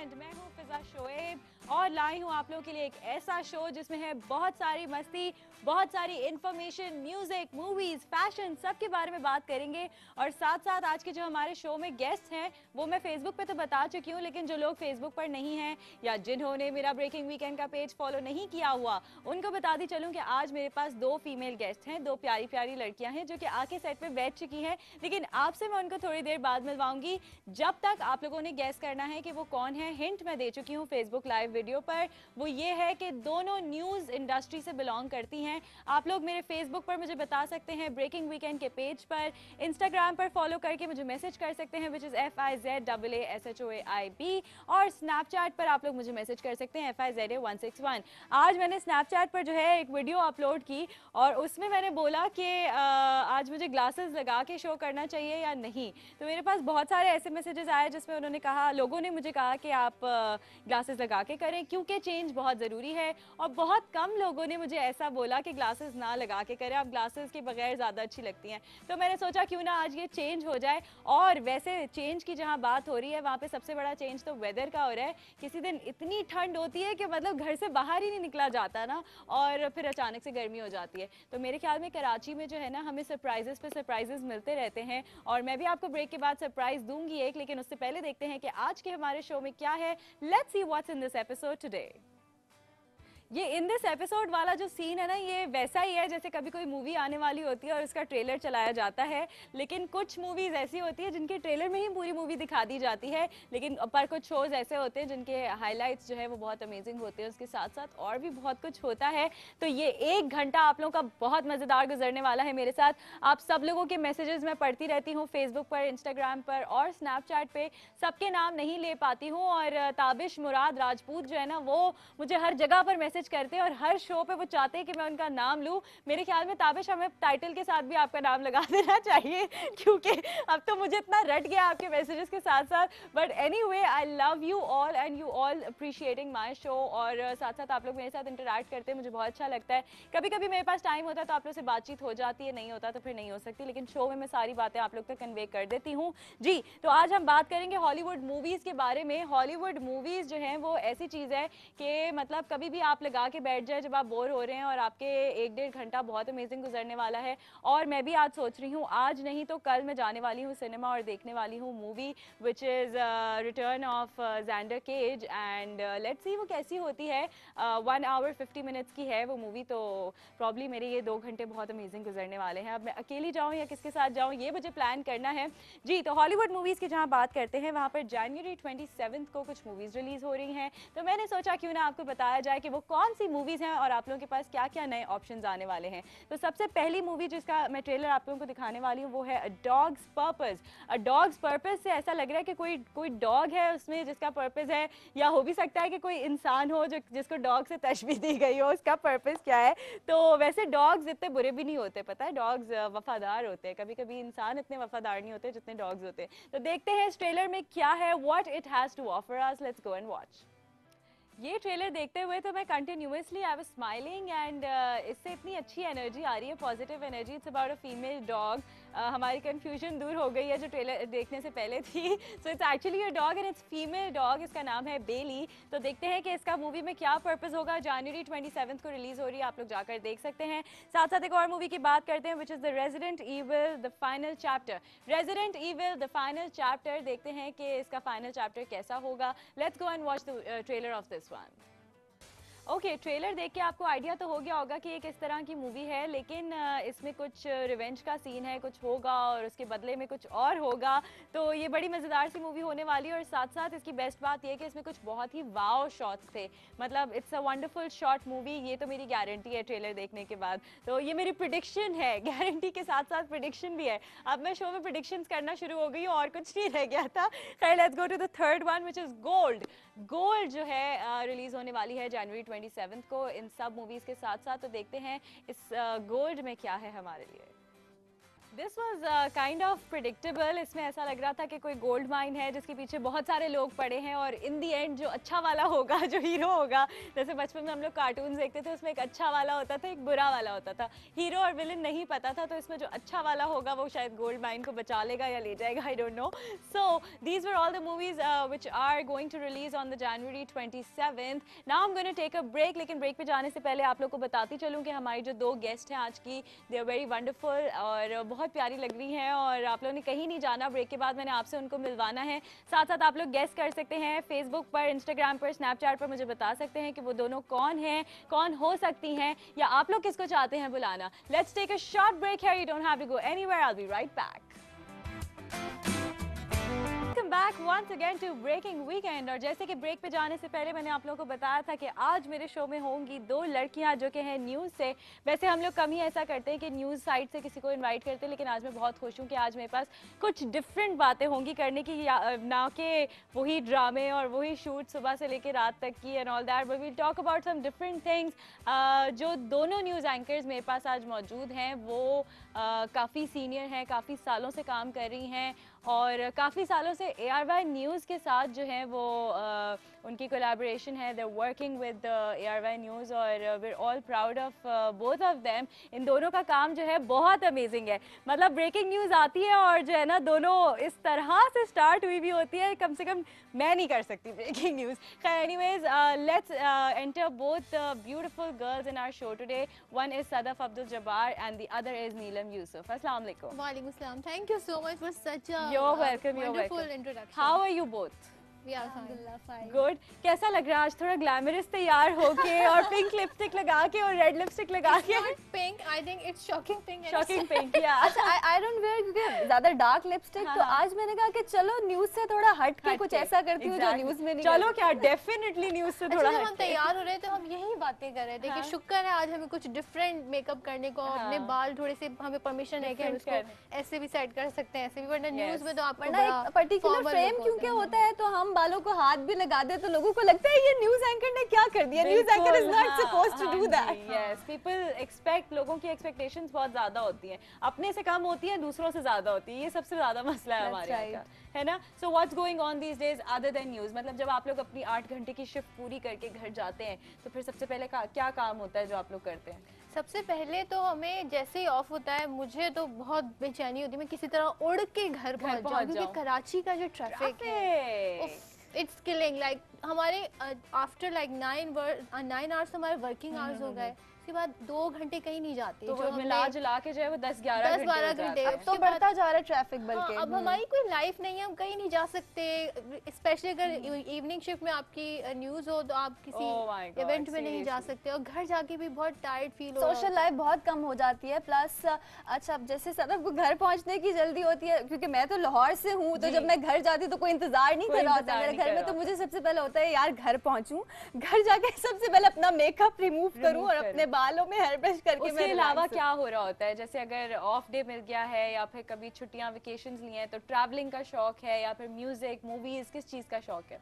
And मैं हूँ फिजा शोएब और लाई हूँ आप लोगों के लिए एक ऐसा शो जिसमें है बहुत सारी मस्ती, बहुत सारी इंफॉर्मेशन, म्यूजिक, मूवीज, फैशन, सब के बारे में बात करेंगे। और साथ साथ आज के जो हमारे शो में गेस्ट हैं वो मैं फेसबुक पे तो बता चुकी हूँ, लेकिन जो लोग फेसबुक पर नहीं हैं या जिन्होंने मेरा ब्रेकिंग वीकेंड का पेज फॉलो नहीं किया हुआ उनको बताती चलूँ कि आज मेरे पास दो फीमेल गेस्ट हैं, दो प्यारी प्यारी लड़कियां हैं जो कि आके सेट पे बैठ चुकी हैं, लेकिन आपसे मैं उनको थोड़ी देर बाद मिलवाऊंगी। जब तक आप लोगों ने गैस करना है कि वो कौन है, हिंट मैं दे चुकी हूँ फेसबुक लाइव वीडियो पर। वो ये है कि दोनों न्यूज इंडस्ट्री से बिलोंग करती हैं। आप लोग मेरे फेसबुक पर मुझे बता सकते हैं, ब्रेकिंग वीकेंड के पेज पर, इंस्टाग्राम पर फॉलो करके मुझे मैसेज कर सकते हैं विच इज FIZAASHOAIB, और स्नैपचैट पर आप लोग मुझे मैसेज कर सकते हैं FIZA161। आज मैंने स्नैपचैट पर जो है एक वीडियो अपलोड की और उसमें मैंने बोला कि आज मुझे ग्लासेस लगा के शो करना चाहिए या नहीं। तो मेरे पास बहुत सारे ऐसे मैसेजेस आए जिसमें उन्होंने कहा, लोगों ने मुझे कहा कि आप ग्लासेस लगा के करें क्योंकि चेंज बहुत ज़रूरी है, और बहुत कम लोगों ने मुझे ऐसा बोला कि ग्लासेस ना लगा के करें, आप ग्लासेस के बगैर ज़्यादा अच्छी लगती हैं। तो मैंने सोचा क्यों ना आज ये चेंज हो जाए। और वैसे चेंज की जहाँ बात हो रही है वहाँ पे सबसे बड़ा चेंज तो वेदर का हो रहा है। किसी दिन इतनी ठंड होती है कि मतलब घर से बाहर ही नहीं निकला जाता ना, और फिर अचानक से गर्मी हो जाती है। तो मेरे ख्याल में कराची में जो है ना, हमें सरप्राइजेस पे सरप्राइजेस मिलते रहते हैं, और मैं भी आपको ब्रेक के बाद सरप्राइज दूंगी एक, लेकिन उससे पहले देखते हैं कि आज के हमारे शो में क्या है। Let's see what's in this episode today. ये इन दिस एपिसोड वाला जो सीन है ना, ये वैसा ही है जैसे कभी कोई मूवी आने वाली होती है और उसका ट्रेलर चलाया जाता है, लेकिन कुछ मूवीज ऐसी होती है जिनके ट्रेलर में ही पूरी मूवी दिखा दी जाती है, लेकिन पर कुछ शोज ऐसे होते हैं जिनके हाइलाइट्स जो है वो बहुत अमेजिंग होते हैं, उसके साथ साथ और भी बहुत कुछ होता है। तो ये एक घंटा आप लोगों का बहुत मज़ेदार गुजरने वाला है मेरे साथ। आप सब लोगों के मैसेजेस मैं पढ़ती रहती हूँ फेसबुक पर, इंस्टाग्राम पर और स्नैपचैट पे। सबके नाम नहीं ले पाती हूँ, और ताबिश मुराद राजपूत जो है ना, वो मुझे हर जगह पर मैसेज करते हैं और हर शो पे वो चाहते हैं कि मैं उनका नाम लूं। मेरे ख्याल में ताबिश, हमें टाइटल के साथ भी आपका नाम लगा देना चाहिए क्योंकि अब तो मुझे इतना रट गया आपके मैसेजेस के साथ साथ। But anyway, I love you all and you all appreciating my show, और साथ साथ आप लोग मेरे साथ इंटरैक्ट करते हैं, मुझे बहुत अच्छा लगता है। कभी कभी मेरे पास टाइम होता है तो आप लोग से बातचीत हो जाती है, नहीं होता तो फिर नहीं हो सकती, लेकिन शो में मैं सारी बातें आप लोग तक कन्वे कर देती हूँ। जी, तो आज हम बात करेंगे हॉलीवुड मूवीज़ के बारे में। हॉलीवुड मूवीज़ जो हैं वो ऐसी चीज़ है कि मतलब कभी भी आप लगा के बैठ जाए जब आप बोर हो रहे हैं, और आपके एक डेढ़ घंटा बहुत अमेजिंग गुजरने वाला है। और मैं भी आज सोच रही हूँ, आज नहीं तो कल मैं जाने वाली हूँ सिनेमा और देखने वाली हूँ movie which is return of Xander Cage, and let's see वो कैसी होती है। 1 आवर 50 मिनट्स की है वो मूवी, तो प्रॉब्ली मेरे ये 2 घंटे बहुत अमेजिंग गुजरने वाले हैं। अब मैं अकेली जाऊँ या किसके साथ जाऊँ, ये मुझे प्लान करना है। जी, तो हॉलीवुड मूवीज़ की जहाँ बात करते हैं, वहाँ पर जनवरी 27 को कुछ मूवीज़ रिलीज़ हो रही हैं, तो मैंने सोचा क्यों ना आपको बताया जाए कि वो कौन सी मूवीज़ हैं और आप लोगों के पास क्या क्या नए ऑप्शंस आने वाले हैं। तो सबसे पहली मूवी जिसका मैं ट्रेलर आप लोगों को दिखाने वाली हूँ वो है अ डॉग्स पर्पस। अ डॉग्स पर्पस से ऐसा लग रहा है कि कोई डॉग है उसमें जिसका पर्पस है, या हो भी सकता है कि कोई इंसान हो जो जिसको डॉग से तशबीह दी गई हो, उसका पर्पस क्या है। तो वैसे डॉग्स इतने बुरे भी नहीं होते, पता है, डॉग्स वफादार होते हैं। कभी कभी इंसान इतने वफादार नहीं होते जितने डॉग्स होते हैं। तो देखते हैं इस ट्रेलर में क्या है, what it has to offer us. Let's go and watch. ये ट्रेलर देखते हुए तो मैं continuously I was smiling, and इससे इतनी अच्छी एनर्जी आ रही है, positive energy. It's about a female dog. हमारी कंफ्यूजन दूर हो गई है जो ट्रेलर देखने से पहले थी। So it's actually a dog and it's female dog. इसका नाम है बेली। तो देखते हैं कि इसका मूवी में क्या पर्पस होगा। जनवरी 27 को रिलीज हो रही है, आप लोग जाकर देख सकते हैं। साथ साथ एक और मूवी की बात करते हैं which is the resident evil the final chapter. Resident evil the final chapter, देखते हैं कि इसका फाइनल चैप्टर कैसा होगा। Let's go and watch the trailer of this one. Okay, trailer देख के आपको आइडिया तो हो गया होगा कि ये किस तरह की मूवी है, लेकिन इसमें कुछ रिवेंज का सीन है, कुछ होगा और उसके बदले में कुछ और होगा। तो ये बड़ी मज़ेदार सी मूवी होने वाली है, और साथ साथ इसकी बेस्ट बात ये कि इसमें कुछ बहुत ही वाव शॉट्स थे। मतलब it's a wonderful shot movie, ये तो मेरी गारंटी है ट्रेलर देखने के बाद। तो ये मेरी प्रिडिक्शन है, गारंटी के साथ साथ प्रिडिक्शन भी है। अब मैं शो में प्रिडिक्शंस करना शुरू हो गई हूँ और कुछ नहीं रह गया था। खैर, let's go to the third one which is gold. Gold जो है रिलीज होने वाली है जनवरी 27 को इन सब मूवीज के साथ साथ। तो देखते हैं इस गोल्ड में क्या है हमारे लिए। This was kind of predictable. इसमें ऐसा लग रहा था कि कोई गोल्ड माइन है जिसके पीछे बहुत सारे लोग पड़े हैं और इन दी एंड जो अच्छा वाला होगा, जो हीरो होगा, जैसे बचपन में हम लोग कार्टून देखते थे उसमें एक अच्छा वाला होता था, एक बुरा वाला होता था, हीरो और विलन नहीं पता था, तो इसमें जो अच्छा वाला होगा वो शायद गोल्ड माइन को बचा लेगा या ले जाएगा, I don't know. So these were all the movies which are going to release on the January 27th। Now I am going to take a break, लेकिन ब्रेक पे जाने से पहले आप लोग को बताती चलूँ कि हमारी जो 2 गेस्ट हैं आज की, दे आर वेरी वंडरफुल और बहुत प्यारी लग रही हैं और आप लोगों ने कहीं नहीं जाना। ब्रेक के बाद मैंने आपसे उनको मिलवाना है। साथ साथ आप लोग गेस कर सकते हैं फेसबुक पर, इंस्टाग्राम पर, स्नैपचैट पर मुझे बता सकते हैं कि वो दोनों कौन हैं, कौन हो सकती हैं, या आप लोग किसको चाहते हैं बुलाना। Let's take a short break here, you don't have to go anywhere, I will be right back. Welcome back once again to breaking weekend. और जैसे कि ब्रेक पे जाने से पहले मैंने आप लोगों को बताया था कि आज मेरे शो में होंगी 2 लड़कियां जो कि हैं न्यूज़ से। वैसे हम लोग कम ही ऐसा करते हैं कि न्यूज़ साइट से किसी को इनवाइट करते हैं, लेकिन आज मैं बहुत खुश हूँ कि आज मेरे पास कुछ डिफरेंट बातें होंगी करने की, ना कि वही ड्रामे और वही शूट सुबह से लेकर रात तक की and all that, but we talk about some different things. जो दोनों न्यूज़ एंकर्स मेरे पास आज मौजूद हैं वो काफ़ी सीनियर हैं, काफ़ी सालों से काम कर रही हैं और काफ़ी सालों से ARY न्यूज़ के साथ जो है वो उनकी कोलैबोरेशन है, they working with ARY news और we are all proud of both of them. इन दोनों का काम जो है बहुत अमेजिंग है। मतलब ब्रेकिंग न्यूज़ आती है और जो है ना दोनों इस तरह से स्टार्ट हुई भी होती है, कम से कम मैं नहीं कर सकती ब्रेकिंग न्यूज़। खैर anyways, let's enter both beautiful girls in our show today. One is Sadaf Abdul Jabbar and the other is Neelam Yusuf. अस्सलाम वालेकुम। वालेकुम अस्सलाम। Thank you so much for such a You're welcome, you're wonderful welcome. introduction. How are you both? We are fine. Good. कैसा लग रहा है आज थोड़ा ग्लैमरस तैयार होके और पिंक लिपस्टिक लगा के और रेड लिपस्टिक लगा के? Not pink, I think it's shocking pink. Shocking pink या अच्छा, I don't wear क्योंकि ज्यादा डार्क लिपस्टिक, तो आज मैंने कहा कि चलो न्यूज से थोड़ा हट के कुछ ऐसा करती हूँ जो न्यूज में नहीं। चलो क्या, डेफिनेटली न्यूज से थोड़ा जब हम हट के। तैयार हो रहे थे हम यही बातें कर रहे थे कि शुक्र है आज हमें कुछ डिफरेंट मेकअप करने को, अपने बाल थोड़े से हमें परमिशन है कि हम इसको ऐसे भी सेट कर सकते हैं, ऐसे भी, वरना न्यूज में तो आपको वरना एक पर्टिकुलर फ्रेम क्योंकि होता है तो हम बालों को हाथ भी लगा दे तो लोगों को लगता है ये न्यूज एंकर ने क्या कर दिया। News anchor is not supposed to do that. Yes, people expect, लोगों की एक्सपेक्टेशंस बहुत ज्यादा होती हैं, अपने से कम होती है, दूसरों से ज्यादा होती है। ये सबसे ज्यादा मसला है हमारे यहाँ का, है ना। So what's going on these days other than news? मतलब जब आप लोग अपनी 8 घंटे की शिफ्ट पूरी करके घर जाते हैं तो फिर सबसे पहले क्या काम होता है जो आप लोग करते हैं? सबसे पहले तो हमें जैसे ही ऑफ होता है मुझे तो बहुत बेचैनी होती है, मैं किसी तरह उड़ के घर पहुंच जाऊं क्योंकि कराची का जो ट्रैफिक है इट्स किलिंग। लाइक हमारे आफ्टर लाइक 9 आवर्स हमारे वर्किंग आवर्स हो गए, उसके बाद 2 घंटे कहीं नहीं जाते, तो मिला जुला के जो है वो 10-12 घंटे तो बढ़ता जा रहा है ट्रैफिक बल्कि। अब हमारी कोई लाइफ नहीं है, हम कहीं नहीं जा सकते, स्पेशली अगर इवनिंग शिफ्ट में आपकी न्यूज हो तो आप किसी इवेंट में नहीं जा सकते और घर जाके भी बहुत टायर्ड फील हो, सोशल लाइफ बहुत कम हो जाती है। प्लस अच्छा, जैसे सदफ को घर पहुंचने की जल्दी होती है क्योंकि मैं तो लाहौर से हूँ, तो जब मैं घर जाती तो कोई इंतजार नहीं कर रहा होता मेरे घर में, तो मुझे सबसे पहले होता है यार घर पहुंचूं, घर जाके सबसे पहले अपना मेकअप रिमूव करूं और अपने बालों में हेयर ब्रश करके। उसके अलावा क्या हो रहा होता है? जैसे अगर ऑफ डे मिल गया है या फिर कभी छुट्टियां वेकेशंस ली हैं तो ट्रैवलिंग का शौक है या फिर म्यूजिक, मूवीज, किस चीज का शौक है?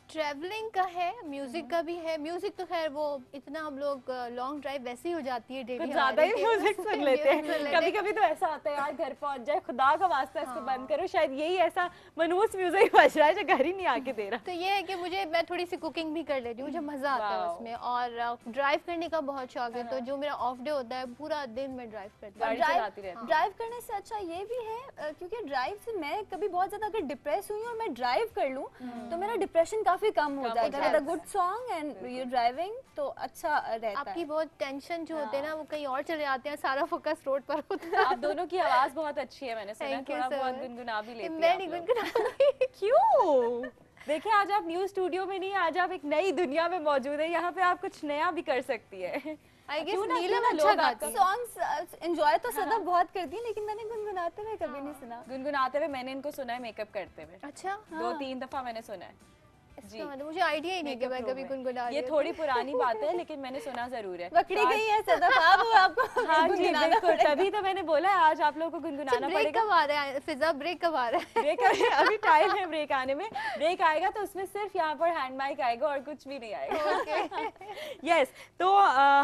ट्रैवलिंग का है, म्यूजिक का भी है। म्यूजिक तो खैर वो इतना हम लोग लॉन्ग ड्राइव वैसे ही हो जाती है डेली, ज्यादा ही म्यूजिक सुन लेते हैं। कभी कभी तो ऐसा आता है यार घर पहुंच जाए, खुदा का वास्ता इसको बंद करो, शायद यही ऐसा मनहूस म्यूजिक बज रहा है जो घर ही नहीं आके दे रहा। तो ये है कि मैं थोड़ी सी कुकिंग भी कर लेती हूँ, मुझे मजा आता है उसमें, और ड्राइव करने का बहुत शौक है, तो जो मेरा ऑफ डे होता है पूरा दिन मैं ड्राइव करती हूँ। ड्राइव करने से अच्छा ये भी है क्योंकि ड्राइव से मैं कभी बहुत ज्यादा अगर डिप्रेस हुई और मैं ड्राइव कर लूँ तो मेरा डिप्रेशन काफी कम हो जाता है। with a good song and you're driving तो अच्छा रहता है। आपकी बहुत टेंशन जो होते हैं ना वो कहीं और चले जाते हैं, सारा फोकस रोड पर होता है। आप दोनों की आवाज बहुत अच्छी है, मैंने सुना, थोड़ा बहुत गुनगुना भी लेती हैं। मैं नहीं गुनगुनाऊंगी। क्यों? देखिए आज आप न्यू स्टूडियो में नहीं, आज आप एक नई दुनिया में मौजूद है, यहाँ पे आप कुछ नया भी कर सकती है। आई गेस नीलम अच्छा गाती है। सॉन्ग्स एंजॉय तो सदफ बहुत करती है, लेकिन मैंने गुनगुनाते हुए कभी नहीं सुना। गुनगुनाते हुए मैंने इनको सुना है मेकअप करते हुए। अच्छा, 2-3 दफा मैंने सुना है। जी, मतलब मुझे आइडिया ही नहीं कि मैं कभी गुनगुना रही ये हूँ। थोड़ी पुरानी बात है लेकिन मैंने सुना जरूर है। पकड़ी गई है सदफ आप, आपको हाँ जी गुनगुनाना बिल्कुल, पड़ेगा। तभी तो मैंने बोला है आज आप लोगों को गुनगुनाना ब्रेक पड़ेगा। कब आ रहा है फिजा, ब्रेक कब आ रहा है? ब्रेक अभी टाइम है ब्रेक आने में। ब्रेक आएगा तो उसमें सिर्फ यहाँ पर हैंड माइक आएगा और कुछ भी नहीं आएगा। यस तो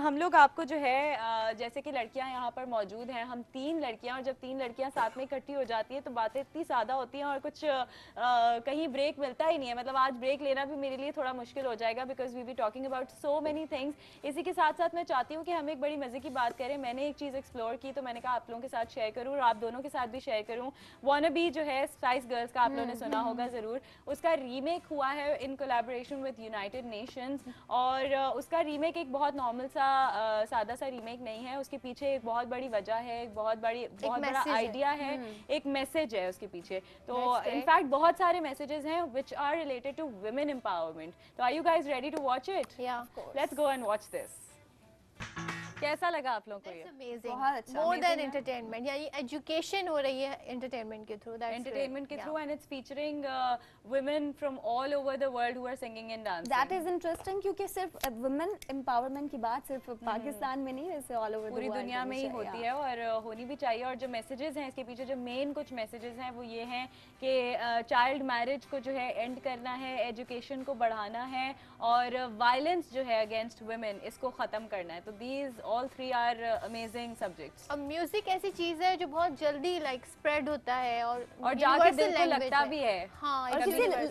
हम लोग आपको जो है जैसे कि लड़कियां यहाँ पर मौजूद हैं, हम 3 लड़कियां, और जब 3 लड़कियां साथ में इकट्ठी हो जाती है तो बातें इतनी सादा होती हैं और कुछ कहीं ब्रेक मिलता ही नहीं है। मतलब आज ब्रेक लेना भी मेरे लिए थोड़ा मुश्किल हो जाएगा because we be talking about so many things. इसी के साथ साथ मैं चाहती हूँ कि हम एक बड़ी मजे की बात करें। मैंने एक चीज़ एक्सप्लोर की तो मैंने कहा आप लोगों के साथ शेयर करूँ और आप दोनों के साथ भी शेयर करूँ। वानाबी जो है स्पाइस गर्ल्स का आप लोगों ने सुना होगा ज़रूर, उसका रीमेक हुआ है in collaboration with United Nations. और उसका रीमेक एक बहुत नॉर्मल सा सादा सा रीमेक नहीं है, उसके पीछे एक बहुत बड़ी वजह है, एक बहुत बड़ा आइडिया है, एक मैसेज है उसके पीछे। तो इनफैक्ट बहुत सारे मैसेजेस हैं which are related to women empowerment. तो are you guys ready to watch it? Let's go and watch this. कैसा लगा आप लोगों को ये? बहुत अच्छा, मोर देन एंटरटेनमेंट, यानी एजुकेशन हो रही है एंटरटेनमेंट के थ्रू, एंटरटेनमेंट के through, and it's featuring women from all over the world who are singing and dancing. That is interesting क्योंकि सिर्फ वुमेन एम्पावरमेंट की बात सिर्फ पाकिस्तान में नहीं, वैसे ऑल ओवर पूरी दुनिया में ही होती है और होनी भी चाहिए। और जो मैसेजेस हैं इसके पीछे, जो मेन कुछ मैसेजेस हैं वो ये हैं कि चाइल्ड मैरिज को जो है एंड करना है, एजुकेशन को बढ़ाना है और वायलेंस जो है अगेंस्ट वुमेन इसको ख़त्म करना है। तो these all 3 are amazing subjects. अब म्यूजिक ऐसी चीज है जो बहुत जल्दी लाइक स्प्रेड होता है और जाके दिल को लगता भी है। हाँ, और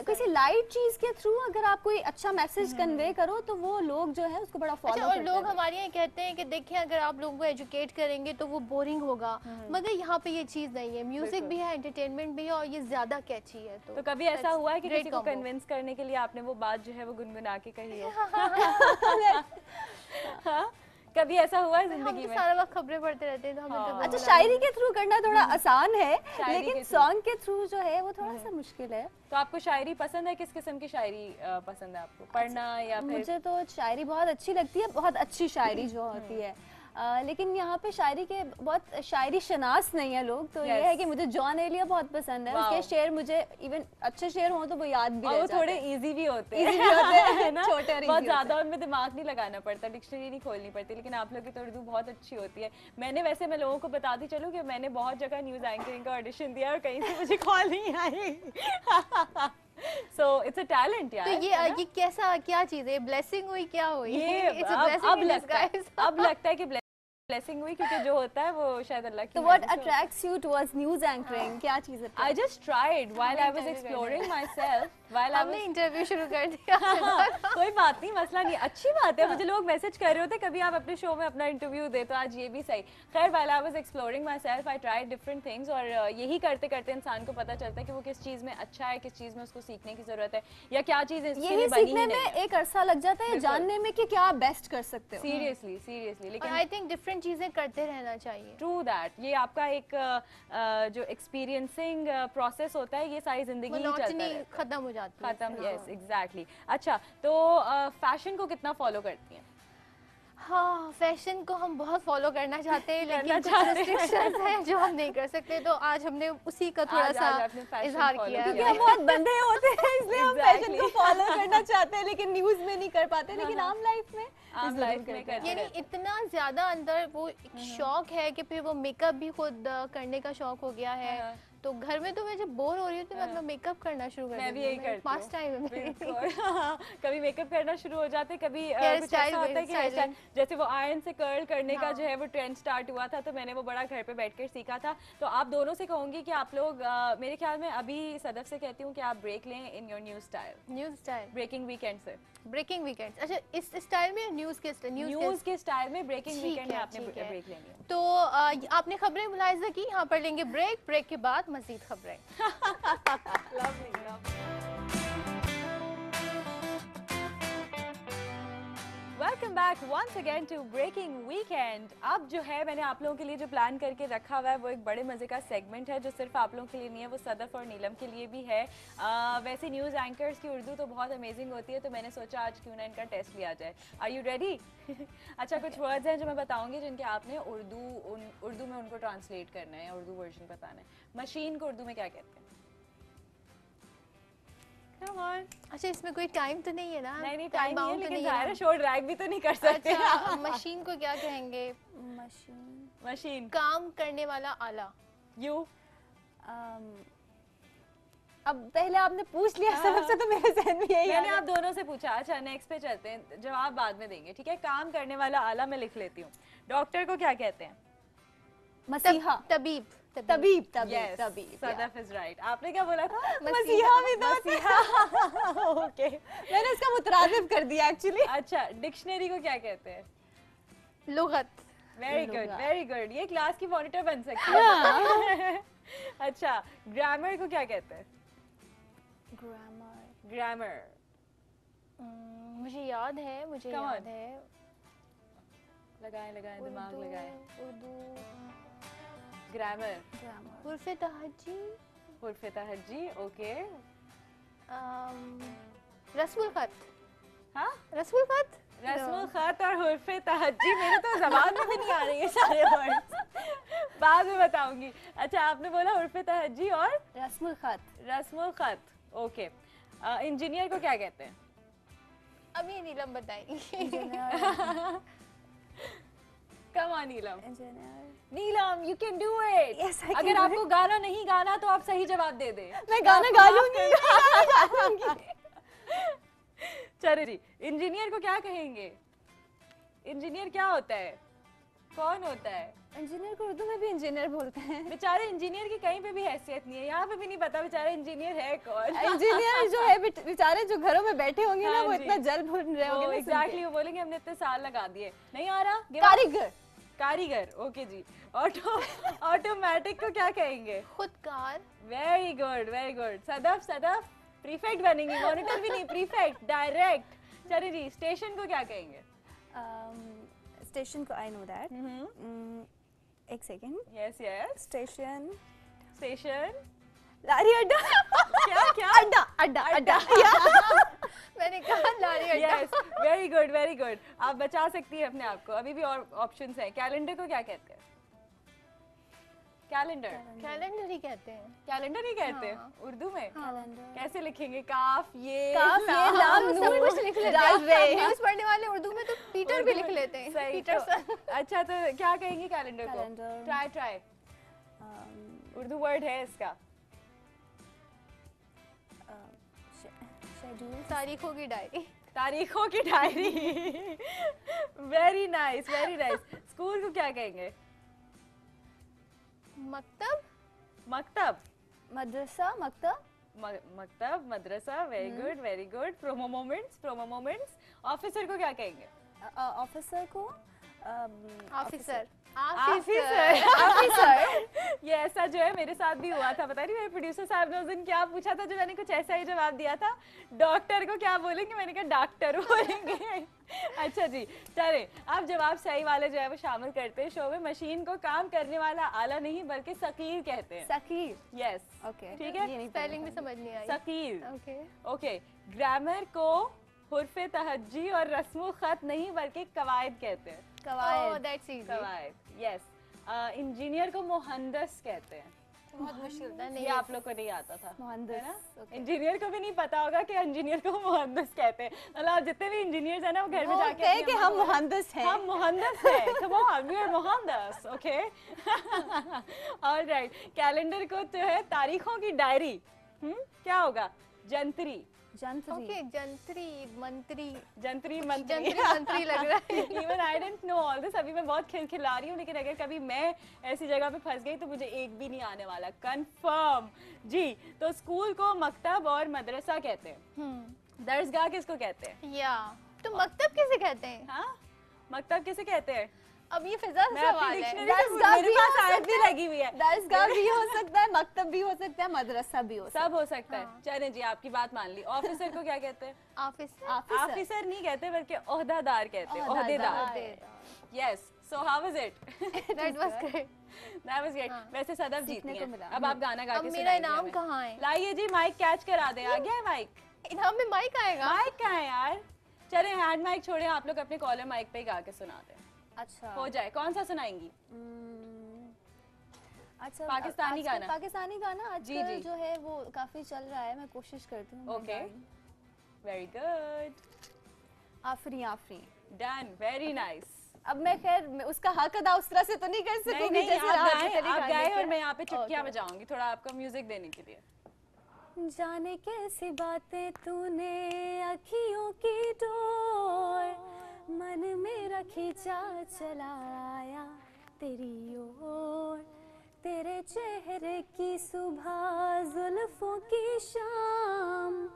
किसी लाइट चीज के थ्रू अगर आप कोई अच्छा मैसेज कन्वे करो तो वो लोग जो है उसको बड़ा फॉलो करते हैं। और लोग हमारे यहाँ कहते हैं कि देखिए अगर आप लोगों को एजुकेट करेंगे तो वो बोरिंग होगा, मगर यहाँ पे ये चीज नहीं है, म्यूजिक भी है, एंटरटेनमेंट भी है और ये ज्यादा कैची है। तो कभी ऐसा हुआ है कि किसी को कन्विंस करने के लिए आपने वो बात जो है वो गुनगुना के कही हो? हाँ? कभी ऐसा हुआ है जिंदगी में? सारा वक्त खबरें पढ़ते रहते हैं तो हमें तो अच्छा, शायरी के थ्रू करना थोड़ा आसान है लेकिन सॉन्ग के थ्रू जो है वो थोड़ा सा मुश्किल है। तो आपको शायरी पसंद है? किस किस्म की शायरी पसंद है आपको पढ़ना या फिर? मुझे तो शायरी बहुत अच्छी लगती है, बहुत अच्छी शायरी जो होती है। लेकिन यहाँ पे शायरी के बहुत शायरी शनास नहीं है लोग, तो ये है कि मुझे जॉन एलिया बहुत पसंद है। उसके शेर मुझे इवन अच्छे शेर हों तो वो याद भी और वो थोड़े इजी भी होते हैं ना, छोटे और बहुत ज्यादा उनमें दिमाग नहीं लगाना पड़ता, डिक्शनरी नहीं खोलनी पड़ती। लेकिन आप लोग की तो उर्दू बहुत अच्छी होती है। मैं लोगों को बताती चलूँ कि मैंने बहुत जगह न्यूज एंकरिंग का ऑडिशन दिया और कहीं से मुझे कॉल नहीं आई। So it's a talent यार। तो ये कैसा, क्या चीज है, ब्लेसिंग हुई, क्या हुई? ये अब लगता है कि ब्लेसिंग हुई, क्योंकि जो होता है वो शायद अल्लाह की। तो what attracts you towards news anchoring? क्या चीज है? I just tried while I was exploring myself, while I was interview शुरू कर दिया। कोई बात नहीं, मसला नहीं, अच्छी बात है। मुझे लोग मैसेज कर रहे होते कभी आप अपने शो में अपना इंटरव्यू दे, तो आज ये भी सही। खैर, while I was exploring myself, I tried different things, और यही करते करते इंसान को पता चलता है कि वो किस चीज में अच्छा है, किस चीज में उसको सीखने की जरूरत है, या क्या चीज इसके लिए बनी ही नहीं है। एक अरसा लग जाता है जानने में कि क्या आप बेस्ट कर सकते हो। सीरियसली लेकिन आई थिंक डिफरेंट चीजें करते रहना चाहिए। ट्रू दैट, ये आपका एक जो एक्सपीरियंसिंग प्रोसेस होता है, ये सारी जिंदगी ही चलता रहता है, खत्म हो जाती है। खत्म, यस एग्जैक्टली। अच्छा, तो फैशन को कितना फॉलो करती हैं? हाँ, फैशन को हम बहुत फॉलो करना चाहते हैं लेकिन कुछ रिस्ट्रिक्शंस हैं जो हम नहीं कर सकते, तो आज हमने उसी का थोड़ा सा इजहार किया है। क्योंकि हम बहुत बंधे होते हैं इसलिए हम फैशन को फॉलो करना चाहते हैं लेकिन न्यूज़ में नहीं कर पाते, लेकिन आम लाइफ में यानी इतना ज्यादा अंदर वो शौक है कि फिर वो मेकअप भी खुद करने का शौक हो गया है। तो घर में तो मैं जब बोर हो रही हूँ तो मैं अपना मेकअप करना शुरू कर देती हूँ। मैं भी यही करती हूँ, पास टाइम है। कभी मेकअप करना शुरू हो जाते, कभी कुछ ऐसा होता है कि हेयर स्टाइल, जैसे वो आयरन से कर्ल करने का जो है वो ट्रेंड स्टार्ट हुआ था, तो मैंने वो बड़ा घर पे बैठकर सीखा था। तो आप दोनों से कहूंगी कि आप लोग मेरे ख्याल में अभी सदफ से कहती हूँ कि आप ब्रेक लें in your new style, breaking weekend से। ब्रेकिंग वीकेंड, अच्छा इस स्टाइल में न्यूज़ के स्टाइल में ब्रेकिंग वीकेंड में आपने ब्रेक लेनी है। तो आपने खबरें मुलाहिजा की, यहाँ पर लेंगे ब्रेक के बाद मजीद खबरें। Welcome back once again to breaking weekend. अब जो है मैंने आप लोगों के लिए जो प्लान करके रखा हुआ है वो एक बड़े मजे का सेगमेंट है जो सिर्फ आप लोगों के लिए नहीं है, वो सदफ और नीलम के लिए भी है। वैसे न्यूज़ एंकर्स की उर्दू तो बहुत अमेजिंग होती है, तो मैंने सोचा आज क्यों ना इनका टेस्ट लिया जाए। Are you ready? अच्छा, कुछ वर्ड्स हैं जो मैं बताऊंगी जिनके आपने उर्दू में उनको ट्रांसलेट करना है, उर्दू वर्जन बताना है। मशीन को उर्दू में क्या कहते हैं? Come on, on. अच्छा इसमें कोई टाइम तो नहीं है ना? नहीं टाइम नहीं है, लेकिन है जाहिर है शो ड्रैग भी तो नहीं कर सकते। अच्छा मशीन को क्या कहेंगे? मशीन। काम करने वाला आला। यू। अब पहले आपने पूछ लिया सबसे, तो मेरे जहन में यही मैंने आप दोनों से पूछा। अच्छा नेक्स्ट पे चलते हैं, जवाब बाद में देंगे, ठीक है। काम करने वाला आला मैं लिख लेती हूँ। डॉक्टर को क्या कहते हैं? मसीहा। तबीब। तबीब। Yes, तबीब। Sadaf is right। आपने क्या बोला था? मसीहा भी तो मसीहा। ओके मैंने इसका मुतरादिफ कर दिया एक्चुअली। अच्छा डिक्शनरी को क्या कहते हैं? लुगत। वेरी गुड वेरी गुड, ये क्लास की मॉनिटर बन सकती है। अच्छा ग्रामर को क्या कहते हैं? ग्रामर। मुझे याद है, मुझे Come याद on. है। लगाएं लगाएं दिमाग उर्दू, लगाएं। उर्दू। ग्रामर। उर्फ़े तहज्जी। उर्फ़े तहज्जी। ओके। रस्मुल खत। हाँ रस्मुल खत। रस्मुल खत और हुर्फ़े तहज्जी मेरे तो जबान में भी नहीं आ रही है सारे वर्ड्स। बाद में बताऊंगी। अच्छा आपने बोला हुर्फ़े तहज्जी और रस्मुल खत। रस्मुल खत। ओके। इंजीनियर को क्या कहते हैं? अब ये नीलम बताएंगी। Come on Neelam. Engineer. Neelam you can do it. Yes, I can अगर do आपको गाना नहीं गाना तो आप सही जवाब दे दे। मैं गाना गा लूंगी। चलो जी, इंजीनियर को क्या कहेंगे? इंजीनियर क्या होता है? कौन होता है? इंजीनियर को उर्दू में भी इंजीनियर बोलते हैं। बेचारे इंजीनियर की कहीं पे भी हैसियत नहीं है, यहाँ पे भी नहीं पता बेचारे इंजीनियर है कौन। इंजीनियर जो है बेचारे जो घरों में बैठे होंगे ना, हाँ वो जी। इतना जल भून रहे होंगे ना सुन के। एग्जैक्टली वो बोलेंगे हमने इतने साल लगा दिए, नहीं आ रहा। कारीगर। कारीगर। ओके जी। ऑटोमेटिक को क्या कहेंगे? खुदकार। Very good very good. Sadaf Sadaf prefect बनेंगी, मॉनिटर भी नहीं, प्रीफेक्ट डायरेक्ट। चलिए जी, स्टेशन को क्या कहेंगे? स्टेशन को आई नो दैट। एक second. Yes yes. Station. Station. लारी अड्डा। क्या क्या? अड्डा अड्डा अड्डा। मैंने कहा लारी अड्डा। Yes very good very good. आप बचा सकती है अपने आप को, अभी भी और ऑप्शंस हैं। कैलेंडर को क्या कहते हैं? कैलेंडर। कैलेंडर ही कहते हैं। कैलेंडर ही कहते हैं हाँ। उर्दू में? कैलेंडर। कैसे लिखेंगे? काफ ये काफ ये लाम सब नून कुछ लिख लेते हैं। न्यूज़ पढ़ने वाले उर्दू में तो पीटर भी लिख लेते हैं। सही। Peter sir. अच्छा तो क्या कहेंगे कैलेंडर को? Calendar. Try try. Urdu word है इसका। शेड्यूल। तारीखों की डायरी। तारीखों की diary. Very nice very nice. School को क्या कहेंगे? मकतब। मकतब। मदरसा। मकतब। मकतब मदरसा। Very good very good. Promo moments. Promo moments. Officer को क्या कहेंगे? ऑफिसर को ऑफिसर। ऑफिसर। ऑफिसर। ये ऐसा जो है मेरे साथ भी हुआ था, पता नहीं मेरे प्रोड्यूसर साहब ने उस दिन क्या पूछा था, जो मैंने कुछ ऐसा ही जवाब दिया था। डॉक्टर को क्या बोलेंगे? मैंने कहा डॉक्टर बोलेंगे। अच्छा जी चले, अब जवाब सही वाले जो है वो शामिल करते हैं शो में। मशीन को काम करने वाला आला नहीं बल्कि सकीर कहते हैं। सकीर। यस ओके ठीक है। स्पेलिंग भी समझ नहीं आई। सकीर। ओके। ओके। ग्रामर को हुर्फ़े तहज्जी और रस्मो खत नहीं बल्कि कवायद कहते हैं। कवायद। That's easy. कवायद यस। इंजीनियर को मुहंदस कहते हैं। बहुत मुश्किल था। ये नहीं आप लोग को नहीं आता था, मुहंदिस, है ना? okay. इंजीनियर को भी नहीं पता होगा कि इंजीनियर को मुहंदिस कहते हैं। मतलब जितने भी इंजीनियर्स हैं ना, वो घर में वो जाके कहे अपनी कि अम्मा हम को बोले, मुहंदिस हैं। हम मुहंदिस हैं। कम ऑन वी आर मुहंदिस। Okay alright. कैलेंडर को जो है तारीखों की डायरी। क्या होगा? जंतरी। जंतरी। ओके। जंतरी मंत्री। जंतरी मंत्री। जंतरी मंत्री लग रहा है। Even I don't know all this. अभी मैं बहुत खिलखिला रही हूँ, लेकिन अगर कभी मैं ऐसी जगह पे फंस गई तो मुझे एक भी नहीं आने वाला। कंफर्म जी। तो स्कूल को मकतब और मदरसा कहते हैं। दरसगाह किसको कहते हैं? या तो मकतब किसे कहते हैं? हाँ मकतब किसे कहते हैं? अब ये फिजा मैं का अपनी सवाल है। डिक्शनरी से दरसगाह मेरे भी पास हो आयत भी सकता है। लगी हुई है। दरसगाह भी हो सकता है, मकतब भी हो सकता है, मदरसा भी हो सकता सब हो सकता है। हाँ। चले जी, आपकी बात मान ली। ऑफिसर को क्या कहते हैं? ऑफिसर। है। ऑफिसर नहीं कहते बल्कि ओहदादार कहते हैं। ओहदेदार। Yes. So how was it? That was great. That was great. हाँ। वैसे सदफ जीतनी सीखने है। को मिला। अब आप गाना गा अब के मेरा सुनाइए इनाम हमें। कहाँ है? लाइए जी, माइक कैच करा दे। आ गया है माइक? इनाम में माइक आएगा? माइक कहाँ है यार? चले हैंड माइक छोड़े, आप लोग अपने कॉलर माइक पे ही गा के सुना दें। अच्छा। हो जाए। कौन सा सुनाएंगी? अच्छा पाकिस्तानी आजकल गाना। पाकिस्तानी गाना जी, आजकल जी। जो है वो काफी चल रहा है, मैं कोशिश करती हूँ। ओके। वेरी गुड, आफरी आफरी, डन, वेरी नाइस। अब मैं खैर उसका हक अदा उस तरह से तो नहीं कर सकूंगी नहीं, जैसे आप गाएं और मैं यहाँ पे चुटकियाँ बजाऊंगी थोड़ा आपका म्यूजिक देने के लिए। जाने कैसी बातें तूने अखियों की डोर, मन मेरा खींचा चला आया तेरी ओर, तेरे चेहरे की सुबह जुल्फों की शाम,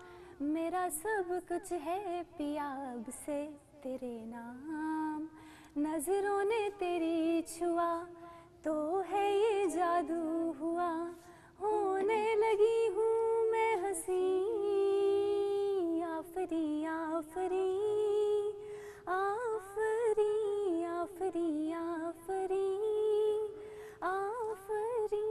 मेरा सब कुछ है पिया अब से तेरे नाम, नजरों ने तेरी छुआ तो है ये जादू हुआ, होने लगी हूँ मैं हंसी, आफरी आफरी आफरी आफरी आफरी आफरी।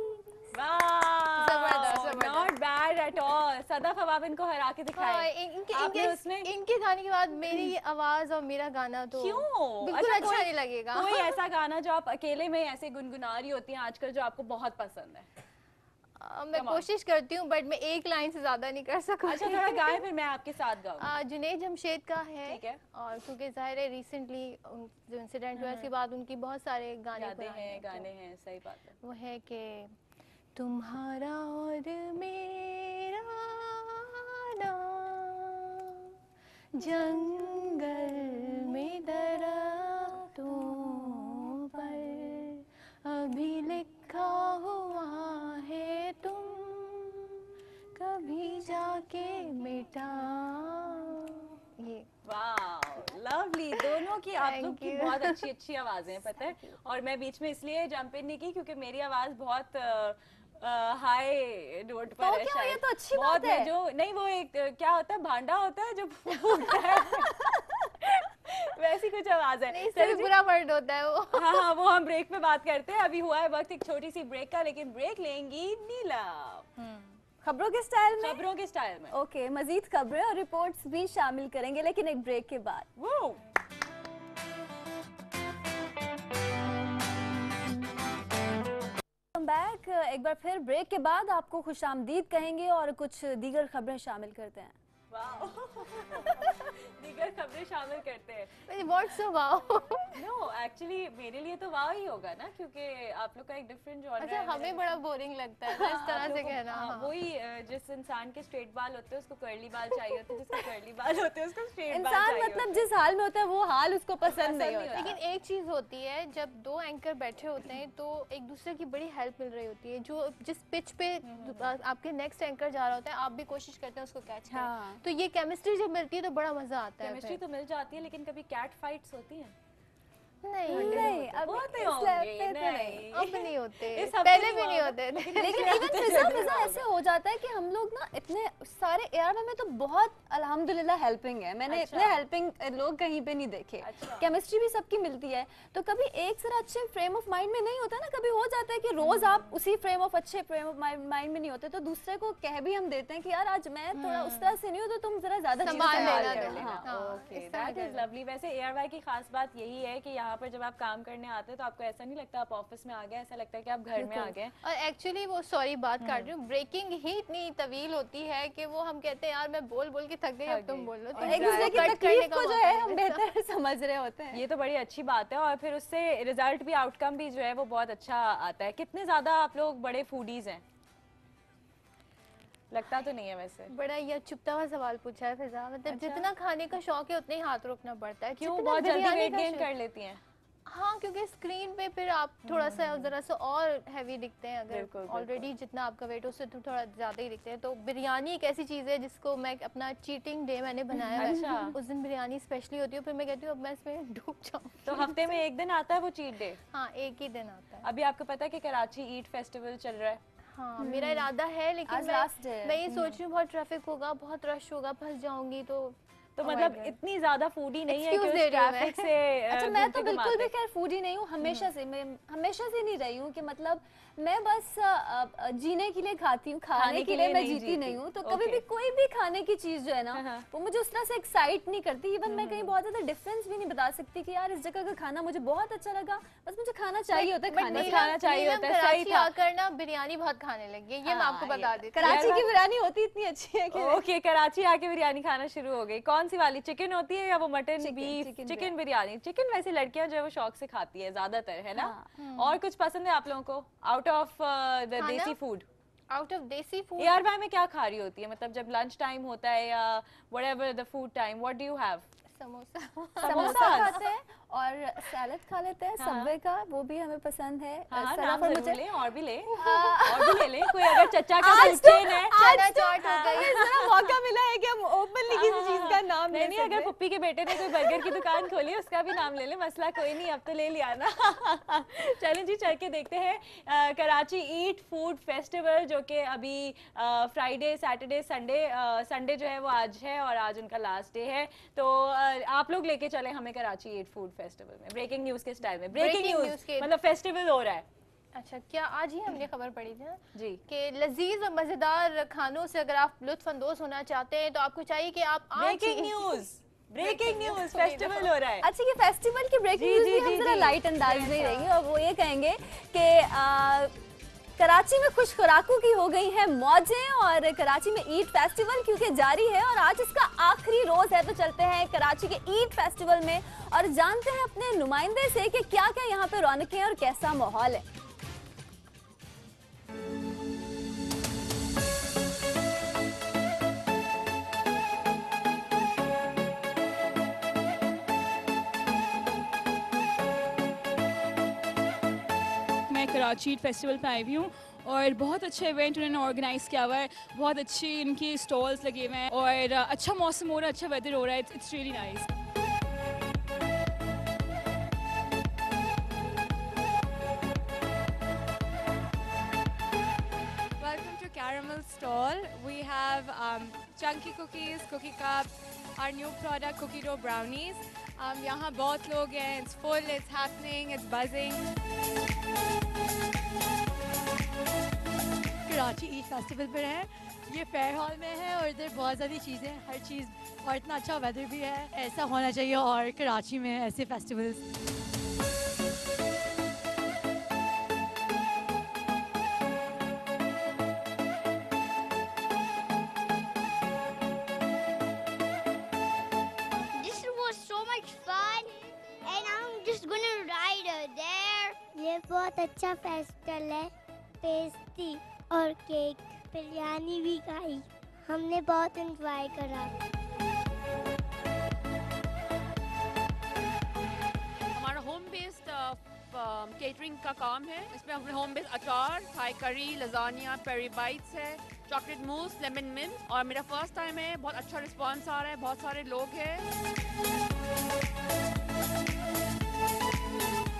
Not bad at all. Sadaf अब आप इनको हरा के दिखाएं। इनके गाने के बाद मेरी आवाज और मेरा गाना तो क्यों बिल्कुल अच्छा नहीं लगेगा। कोई ऐसा गाना जो आप अकेले में ऐसे गुनगुना रही होती हैं आजकल जो आपको बहुत पसंद है? मैं कोशिश करती हूँ बट मैं एक लाइन से ज्यादा नहीं कर सकूँ। अच्छा थोड़ा गाएं फिर मैं आपके साथ गाऊं। जुनैद जमशेद का है, ठीक है। और क्योंकि जाहिर है रिसेंटली जो इंसिडेंट हुआ उसके बाद उनकी बहुत सारे गाने हैं, सही बात है। वो है कि तुम्हारा और मेरा नाम जंगल में दरख्तों पर अभी लिखा हुआ है, तुम कभी जाके मिटा। ये वाओ लवली, दोनों की आप लोग की बहुत अच्छी आवाजें हैं पता है। और मैं बीच में इसलिए जंप इन नहीं की क्योंकि मेरी आवाज बहुत हाई नोट पर है शायद। ये तो अच्छी बात है। जो नहीं वो एक क्या होता है भांडा होता है जो फूटता है वैसी कुछ आवाज है। नहीं, इससे बुरा वर्ड होता है वो। हाँ वो हम ब्रेक में बात करते हैं। अभी हुआ है वक्त एक छोटी सी ब्रेक का, लेकिन ब्रेक लेंगी नीला खबरों के स्टाइल में। खबरों के स्टाइल में ओके, मजीद खबरें और रिपोर्ट्स भी शामिल करेंगे लेकिन एक ब्रेक के बाद। वो बैक एक बार फिर ब्रेक के बाद आपको खुशामदीद कहेंगे और कुछ दीगर खबरें शामिल करते हैं। दीगर खबरें शामिल करते हैं। What's so wow? No actually मेरे लिए तो वाओ ही होगा ना क्योंकि आप लोग का एक डिफरेंट जॉनर है। अच्छा हमें बड़ा बोरिंग लगता है इस तरह से कहना। वही जिस इंसान के स्ट्रेट बाल होते हैं उसको कर्ली बाल चाहिए होते हैं, जिसके कर्ली बाल होते हैं उसको स्ट्रेट बाल चाहिए। इंसान मतलब जिस हाल में होता है वो हाल उसको पसंद नहीं होता। लेकिन एक चीज होती है, जब दो एंकर बैठे होते हैं तो एक दूसरे की बड़ी हेल्प मिल रही होती है। जो जिस पिच पे आपके नेक्स्ट एंकर जा रहा होता है आप भी कोशिश करते हैं उसको कैच करें। तो ये केमिस्ट्री जब मिलती है तो बड़ा मजा आता है। केमिस्ट्री तो मिल जाती है लेकिन कभी कैट फाइट्स होती हैं? नहीं अब होते होंगे, नहीं अब नहीं होते, इस पहले भी नहीं होते। लेकिन इवन फिजा ऐसे हो जाता है कि हम लोग ना इतने सारे यार में तो बहुत अल्हम्दुलिल्लाह हेल्पिंग है। मैंने इतने हेल्पिंग लोग कहीं पे नहीं देखे। केमिस्ट्री भी सबकी मिलती है तो कभी एक जरा अच्छे फ्रेम ऑफ माइंड में नहीं होता ना, कभी हो जाता है कि रोज आप उसी अच्छे फ्रेम ऑफ माइंड में नहीं होते तो दूसरे को कह भी हम देते हैं कि यार आज मैं थोड़ा उस तरह से नहीं हूँ तो तुम जरा ज्यादा संभाल लेना। Okay that is lovely. वैसे एआरवाई की खास बात यही है कि यहाँ पर जब आप काम करने आते हैं तो आपको ऐसा नहीं लगता आप ऑफिस में आ गए, ऐसा लगता है कि आप घर में आ गए। और एक्चुअली वो सॉरी बात काट रही हूँ, ब्रेकिंग ही इतनी तवील होती है कि वो हम कहते हैं यार मैं बोल बोल के थक गई अब तुम बोल लो। एक दूसरे की तकलीफ को जो है हम बेहतर समझ रहे होते हैं। ये तो बड़ी अच्छी बात है और फिर उससे रिजल्ट भी आउटकम भी जो है वो बहुत अच्छा आता है। कितने ज्यादा आप लोग बड़े फूडीज हैं? लगता तो नहीं है वैसे। बड़ा ये चुपता हुआ सवाल पूछा है फिजा। मतलब जितना खाने का शौक है उतने ही हाथ रोकना पड़ता है। क्यों? बहुत जल्दी वेट गेन कर लेती हैं? हाँ क्योंकि स्क्रीन पे फिर आप थोड़ा सा जरा सा और हैवी दिखते हैं। अगर ऑलरेडी जितना आपका वेट है उससे तो थोड़ा ज्यादा ही दिखते हैं। तो बिरयानी एक ऐसी चीज है जिसको मैं अपना चीटिंग डे मैंने बनाया है। उस दिन बिरयानी स्पेशली होती है, फिर मैं कहती हूँ अब मैं इसमें डूब जाऊँ। तो हफ्ते में एक दिन आता है वो चीट डे? हाँ एक ही दिन आता है। अभी आपको पता है कि कराची ईट फेस्टिवल चल रहा है? हाँ मेरा इरादा है लेकिन मैं ये सोच रही हूँ बहुत ट्रैफिक होगा, बहुत रश होगा, फंस जाऊंगी तो तो मतलब इतनी ज्यादा फूडी नहीं है कि Excuse उस दे रही हूँ ट्रैफिक से अच्छा मैं तो घूमते बिल्कुल भी घुमाते। खैर फूडी नहीं हूँ, हमेशा से मैं हमेशा से नहीं रही हूँ कि मतलब मैं बस जीने के लिए खाती हूँ, खाने के लिए मैं जीती नहीं हूँ। तो कभी भी कोई भी खाने की चीज जो है ना वो मुझे उस तरह से एक्साइट नहीं करती। इवन मैं कहीं बहुत ज्यादा डिफरेंस भी नहीं बता सकती कि यार इस जगह का खाना मुझे बहुत अच्छा लगा, बस मुझे खाना चाहिए होता है, खाना चाहिए होता है। सही था। आकर ना बिरयानी बहुत खाने लगी, ये मैं आपको बता देती हूँ। कराची की बिरयानी होती इतनी अच्छी है कि ओके, कराची आके बिरयानी खाना शुरू हो गई। कौन सी वाली, चिकन होती है या वो mutton, beef? Chicken biryani. Chicken वैसे लड़कियां जो है वो शौक से खाती है ज्यादातर, है ना? और कुछ पसंद है आप लोगों को आउट ऑफ द देसी फूड? आउट ऑफ देसी फूड AR में क्या खा रही होती है, मतलब जब लंच टाइम होता है या whatever the food time, what do you have? Samosa खाते हैं और सैलड खा लेते हैं सबवे का, वो भी हमें पसंद है। नाम जरूर ले, और भी ले, और भी ले ले। कोई अगर चचा का फूड चेन है, आज चाट हो गई, जरा मौका मिला है कि हम ओपनली किसी चीज का नाम ले। नहीं, अगर पुप्पी के बेटे ने कोई बर्गर की दुकान खोली है उसका भी नाम ले ले, मसला कोई नहीं, अब तो ले लिया ना। चलें जी, चल के देखते हैं कराची ईट फूड फेस्टिवल, जो कि अभी फ्राइडे, सैटरडे, संडे जो है वो आज है और आज उनका लास्ट डे है। तो आप लोग लेके चले हमें कराची ईट फूड फेस्टिवल में, ब्रेकिंग न्यूज के स्टाइल में। ब्रेकिंग न्यूज मतलब फेस्टिवल हो रहा है। अच्छा, क्या आज ही हमने खबर पड़ी थी ना जी कि लजीज और मजेदार खानों से अगर आप लुत्फ अंदोज होना चाहते हैं तो आपको चाहिए कि आप ब्रेकिंग न्यूज फेस्टिवल हो रहा है। अच्छा, ये फेस्टिवल की ब्रेकिंग न्यूज भी हम जरा लाइट अंदाज में रहेंगे और वो ये कहेंगे कि कराची में खुश खुराकों की हो गई है मौजें और कराची में ईद फेस्टिवल क्योंकि जारी है और आज इसका आखिरी रोज है। तो चलते हैं कराची के ईद फेस्टिवल में और जानते हैं अपने नुमाइंदे से कि क्या क्या यहाँ पे रौनकें हैं और कैसा माहौल है। कराची फेस्टिवल पे आई हुई हूँ और बहुत अच्छा इवेंट उन्होंने ऑर्गेनाइज किया हुआ है, बहुत अच्छी इनकी स्टॉल्स लगे हुए हैं और अच्छा मौसम हो रहा है, अच्छा वेदर हो रहा है, it's really nice. Welcome to Caramel Stall. We have chunky cookies, cookie cups, our new product cookie dough brownies. यहाँ बहुत लोग हैं, it's full, it's happening, it's buzzing. Karachi Eid festival पर है, ये फेयर हॉल में है और इधर बहुत सारी चीज़ें, हर चीज़ और इतना अच्छा वेदर भी है, ऐसा होना चाहिए और कराची में ऐसे फेस्टिवल्स। ये बहुत अच्छा फेस्टिवल है, पेस्ट्री और केक, बिरयानी भी खाई, हमने बहुत एंजॉय करा। हमारा होम बेस्ड केटरिंग का काम है, इसमें हमने होम बेस्ड अचार, Thai curry, lasagna, peri bites है, चॉकलेट मूस, लेमन मिंट और मेरा फर्स्ट टाइम है, बहुत अच्छा रिस्पांस आ रहा है, बहुत सारे लोग हैं।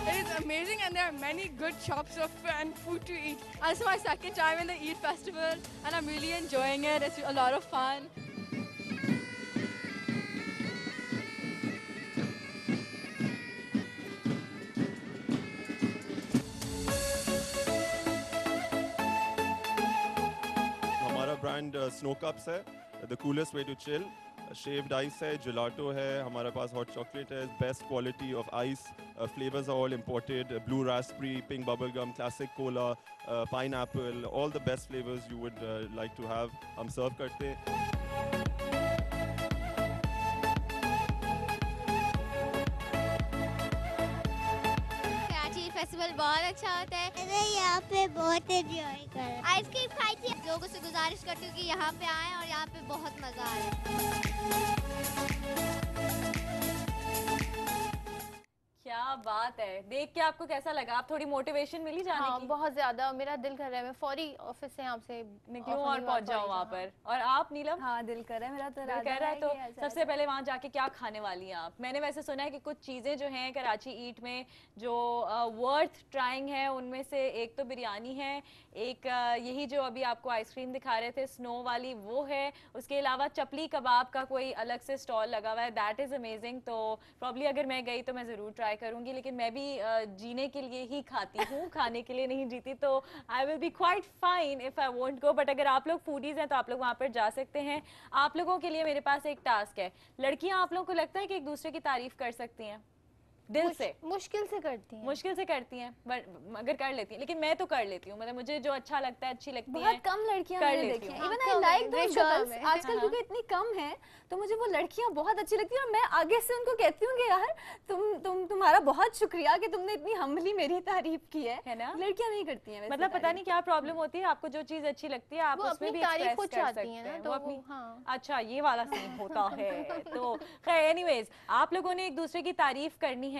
It is amazing and there are many good shops of and food to eat. And it's my second time in the Eid Festival and I'm really enjoying it. It's a lot of fun. हमारा brand Snow Cups है, the coolest way to chill. Shaved ice है, gelato है, हमारे पास hot chocolate है, best quality of ice, flavours are all imported, blue raspberry, pink bubble gum, classic cola, pineapple, all the best flavours you would like to have हम serve करते हैं। Festival बहुत अच्छा होता है, अरे यहाँ पे बहुत एंजॉय कर, आइसक्रीम खाई थी। लोगों से गुजारिश करती हूँ कि यहाँ पे आएं और यहाँ पे बहुत मजा आए। क्या बात है। देख के आपको कैसा लगा? आप थोड़ी मोटिवेशन मिली जाने की? बहुत ज्यादा। मेरा दिल कर रहा है मैं फौरी ऑफिस से यहाँ से निकलूं और पहुंच जाऊं वहाँ पर। और आप नीलम? हाँ दिल कर रहा है मेरा, तो दिल कर रहा है। तो सबसे पहले वहाँ जाके क्या खाने वाली हैं आप? मैंने वैसे सुना है कि कुछ चीजें जो हैं कराची ईट में जो वर्थ ट्राइंग है, उनमें से एक तो बिरयानी है, एक यही जो अभी आपको आइसक्रीम दिखा रहे थे स्नो वाली वो है, उसके अलावा चपली कबाब का कोई अलग से स्टॉल लगा हुआ है, दैट इज अमेजिंग। तो प्रॉब्ली अगर मैं गई तो मैं ज़रूर ट्राई करूंगी, लेकिन मैं भी जीने के लिए ही खाती हूँ, खाने के लिए नहीं जीती। तो आई will B quite fine if I won't go. But अगर आप लोग फूडीज़ हैं तो आप लोग वहाँ पर जा सकते हैं। आप लोगों के लिए मेरे पास एक टास्क है। लड़कियाँ, आप लोगों को लगता है कि एक दूसरे की तारीफ कर सकती हैं दिल से? मुश्किल से करती हैं। मुश्किल से करती हैं, अगर कर लेती हैं। लेकिन मैं तो कर लेती हूँ, मतलब मुझे जो अच्छा लगता है, अच्छी लगती है, बहुत कम लड़कियां मैंने देखी हैं। Even I like those girls आजकल, क्योंकि इतनी कम हैं तो मुझे वो लड़कियां बहुत अच्छी लगती हैं। और मैं आगे से उनको कहती हूँ कि यार तुम्हारा बहुत शुक्रिया कि तुमने इतनी हम्बली मेरी तारीफ की है ना। लड़कियां नहीं करती हैं। मतलब पता नहीं क्या प्रॉब्लम होती है, आपको जो चीज अच्छी लगती है आप उसमें भी एक्सप्रेस कर सकते हैं। वो अपनी अच्छा ये वाला सीन होता है। तो खैर एनीवेज, आप लोगों ने एक दूसरे की तारीफ करनी है,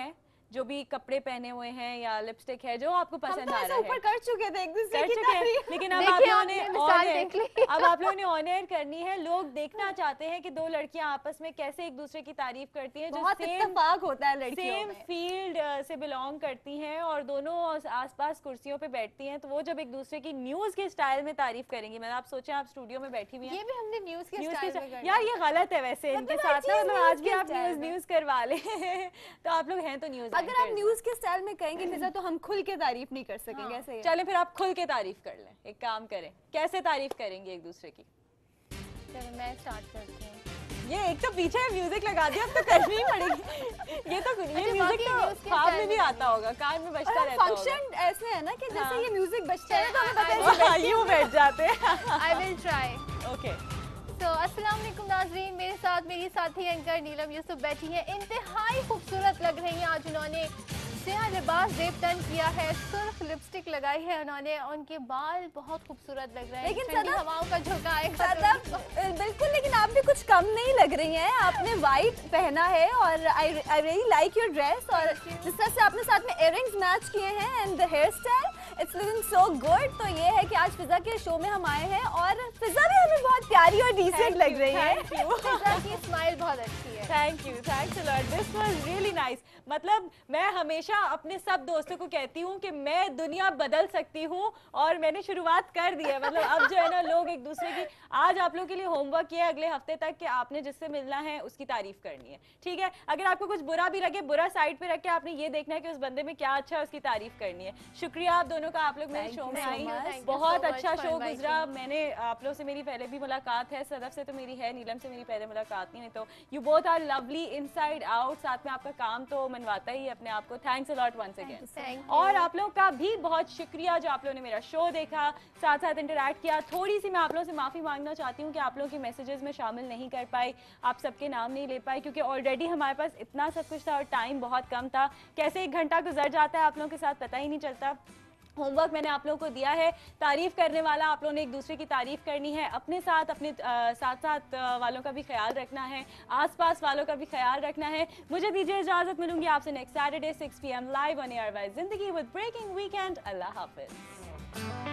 जो भी कपड़े पहने हुए हैं या लिपस्टिक है जो आपको पसंद आ रहा है। ऊपर कर चुके थे एक दूसरे की तारीफ, लेकिन अब आप लोगों ने ऑन एयर करनी है। लोग देखना चाहते हैं कि दो लड़कियां आपस में कैसे एक दूसरे की तारीफ करती हैं, जो बहुत इत्तेफाक होता है लड़कियों सेम फील्ड से बिलोंग करती हैं और दोनों आसपास कुर्सियों पे बैठती हैं। तो वो जब एक दूसरे की न्यूज के स्टाइल में तारीफ करेंगी, मतलब आप सोचें आप स्टूडियो में बैठी हुई हैं, ये भी हमने न्यूज के स्टाइल में यार ये गलत है वैसे इनके साथ ना, मतलब आज भी आप न्यूज करवा ले। तो आप लोग हैं तो न्यूज, अगर आप न्यूज के स्टाइल में कहेंगे फिजा तो हम खुल के तारीफ नहीं कर सकेंगे। ऐसे ही चलें फिर आप खुल के तारीफ कर लें। एक काम करें, कैसे तारीफ करेंगे एक दूसरे की? चलो मैं स्टार्ट करती हूँ। ये एक तो पीछे म्यूजिक लगा दिया, अब तो करनी ही पड़ेगी। ये तो ये म्यूजिक तो ख्वाब में भी आता होगा, कान में बजता रहता होगा। फंक्शन ऐसे है ना कि जैसे ये म्यूजिक बजता है तो हमें पता है यूं बैठ जाते हैं। I will try. ओके तो अस्सलाम वालेकुम नाज़रीन, मेरे साथ मेरी साथी एंकर नीलम यूसुफ बैठी है। इंतहाई खूबसूरत लग रही हैं। आज उन्होंने स्याह लिबास जेब तन किया है, सुर्ख लिपस्टिक लगाई है उन्होंने, उनके बाल बहुत खूबसूरत लग रहे हैं। लेकिन ठंडी हवाओं का झोंका आएगा बिल्कुल, लेकिन आप भी कुछ कम नहीं लग रही हैं। आपने व्हाइट पहना है और I really like your dress, और जिस तरह से आपने साथ में इयररिंग्स मैच किए हैं and the hair style, it's looking so good. तो ये है कि आज फिजा के शो में हम आए हैं और फिजा भी हमें बहुत प्यारी और डिसेंट लग रही है। फिजा की स्माइल बहुत अच्छी है। Thank you, thanks a lot, this was really nice. मतलब मैं हमेशा अपने सब दोस्तों को कहती हूँ कि मैं दुनिया बदल सकती हूँ, और मैंने शुरुआत कर दी है। मतलब अब जो है ना लोग एक दूसरे की, आज आप लोगों के लिए होमवर्क है अगले हफ्ते तक कि आपने जिससे मिलना है उसकी तारीफ करनी है, ठीक है? अगर आपको कुछ बुरा भी लगे, बुरा साइड पे रख के आपने ये देखना है कि उस बंदे में क्या अच्छा है, उसकी तारीफ करनी है। शुक्रिया आप दोनों का, आप लोग मेरे शो में आई, बहुत अच्छा शो गुजरा। मैंने आप लोग से मेरी पहले भी मुलाकात है, सदफ से तो मेरी है, नीलम से मेरी पहले मुलाकात नहीं है। तो you both are lovely inside out, साथ में आपका काम तो मनवाता ही अपने आप को। Thanks a lot once again. और आप लोग का भी बहुत शुक्रिया जो आप लोगों ने मेरा शो देखा, साथ साथ इंटरैक्ट किया। थोड़ी सी मैं आप लोगों से माफ़ी मांगना चाहती हूँ कि आप लोगों के मैसेजेस में शामिल नहीं कर पाई, आप सबके नाम नहीं ले पाई, क्योंकि ऑलरेडी हमारे पास इतना सब कुछ था और टाइम बहुत कम था। कैसे 1 घंटा गुजर जाता है आप लोगों के साथ पता ही नहीं चलता। होमवर्क मैंने आप लोगों को दिया है, तारीफ करने वाला आप लोगों ने एक दूसरे की तारीफ करनी है, अपने साथ अपने साथ वालों का भी ख्याल रखना है, आसपास वालों का भी ख्याल रखना है। मुझे दीजिए इजाजत, मिलूंगी आपसे next Saturday 6 PM live on air by Zindagi with breaking weekend. अल्लाह हाफिज।